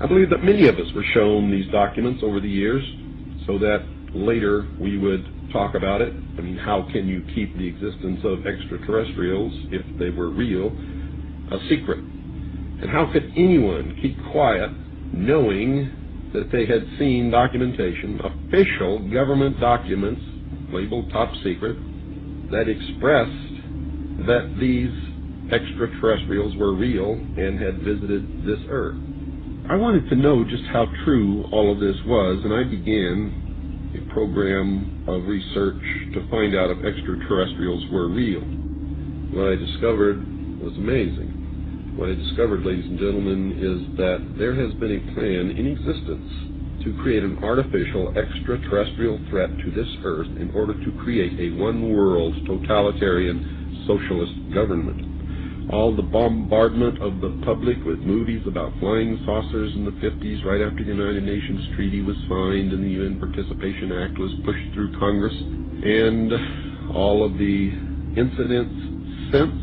I believe that many of us were shown these documents over the years so that later we would talk about it. I mean, how can you keep the existence of extraterrestrials, if they were real, a secret? And how could anyone keep quiet knowing that they had seen documentation, official government documents labeled top secret, that expressed that these extraterrestrials were real and had visited this Earth? I wanted to know just how true all of this was, and I began a program of research to find out if extraterrestrials were real. What I discovered was amazing. What I discovered, ladies and gentlemen, is that there has been a plan in existence to create an artificial extraterrestrial threat to this Earth in order to create a one-world totalitarian socialist government. All the bombardment of the public with movies about flying saucers in the 50s, right after the United Nations Treaty was signed and the UN Participation Act was pushed through Congress, and all of the incidents since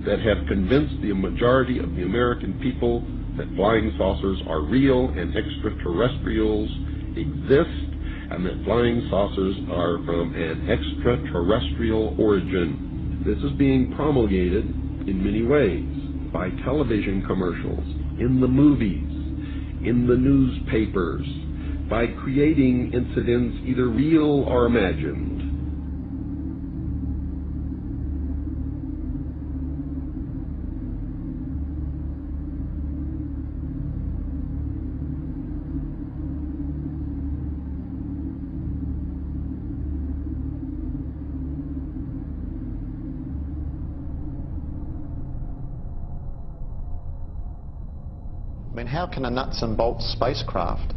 that have convinced the majority of the American people that flying saucers are real and extraterrestrials exist, and that flying saucers are from an extraterrestrial origin. This is being promulgated in many ways, by television commercials, in the movies, in the newspapers, by creating incidents either real or imagined. I mean, how can a nuts and bolts spacecraft,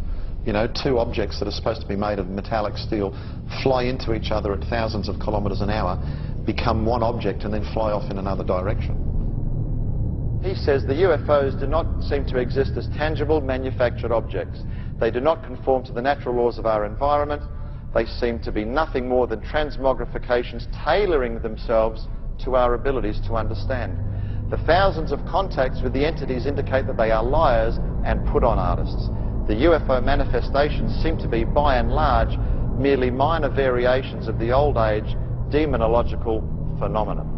you know, two objects that are supposed to be made of metallic steel, fly into each other at thousands of kilometers an hour, become one object and then fly off in another direction? He says the UFOs do not seem to exist as tangible, manufactured objects. They do not conform to the natural laws of our environment. They seem to be nothing more than transmogrifications tailoring themselves to our abilities to understand. The thousands of contacts with the entities indicate that they are liars and put-on artists. The UFO manifestations seem to be, by and large, merely minor variations of the old-age demonological phenomenon.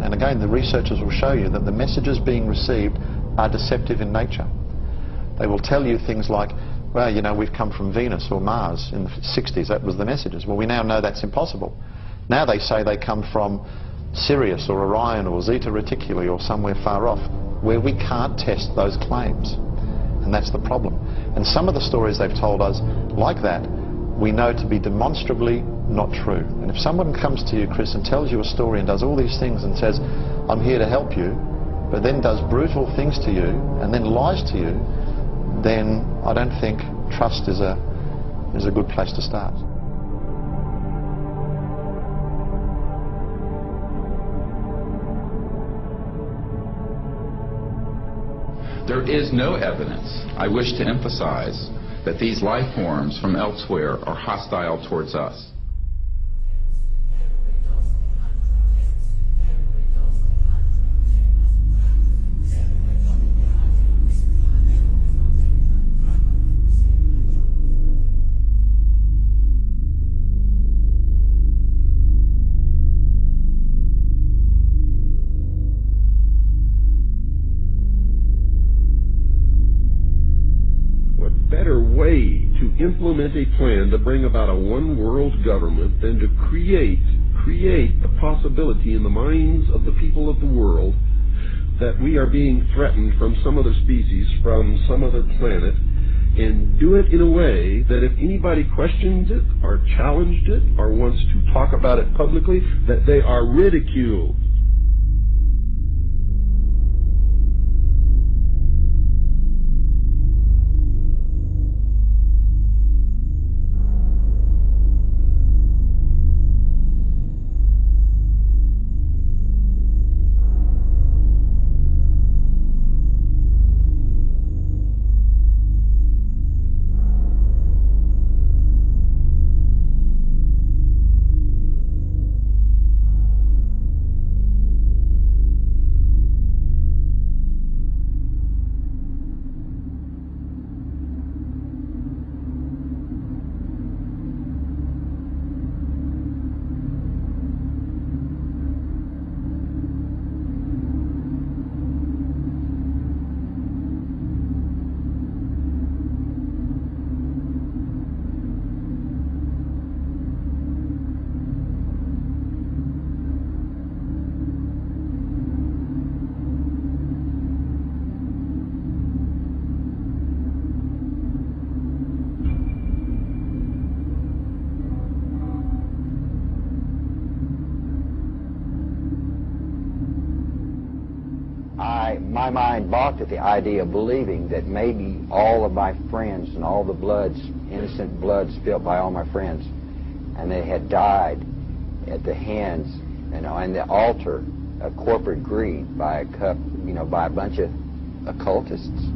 And again, the researchers will show you that the messages being received are deceptive in nature. They will tell you things like, well, you know, we've come from Venus or Mars. In the 60s, that was the messages. Well, we now know that's impossible. Now they say they come from Sirius or Orion or Zeta Reticuli or somewhere far off, where we can't test those claims. And that's the problem. And some of the stories they've told us, like that, we know to be demonstrably not true. And if someone comes to you, Chris, and tells you a story and does all these things and says, I'm here to help you, but then does brutal things to you and then lies to you, then I don't think trust is a good place to start. There is no evidence, I wish to emphasize, that these life forms from elsewhere are hostile towards us. Better way to implement a plan to bring about a one-world government than to create the possibility in the minds of the people of the world that we are being threatened from some other species, from some other planet, and do it in a way that if anybody questions it or challenged it or wants to talk about it publicly, that they are ridiculed. My mind balked at the idea of believing that maybe all of my friends and all the bloods, innocent blood spilled by all my friends, and they had died at the hands, and the altar of corporate greed by by a bunch of occultists.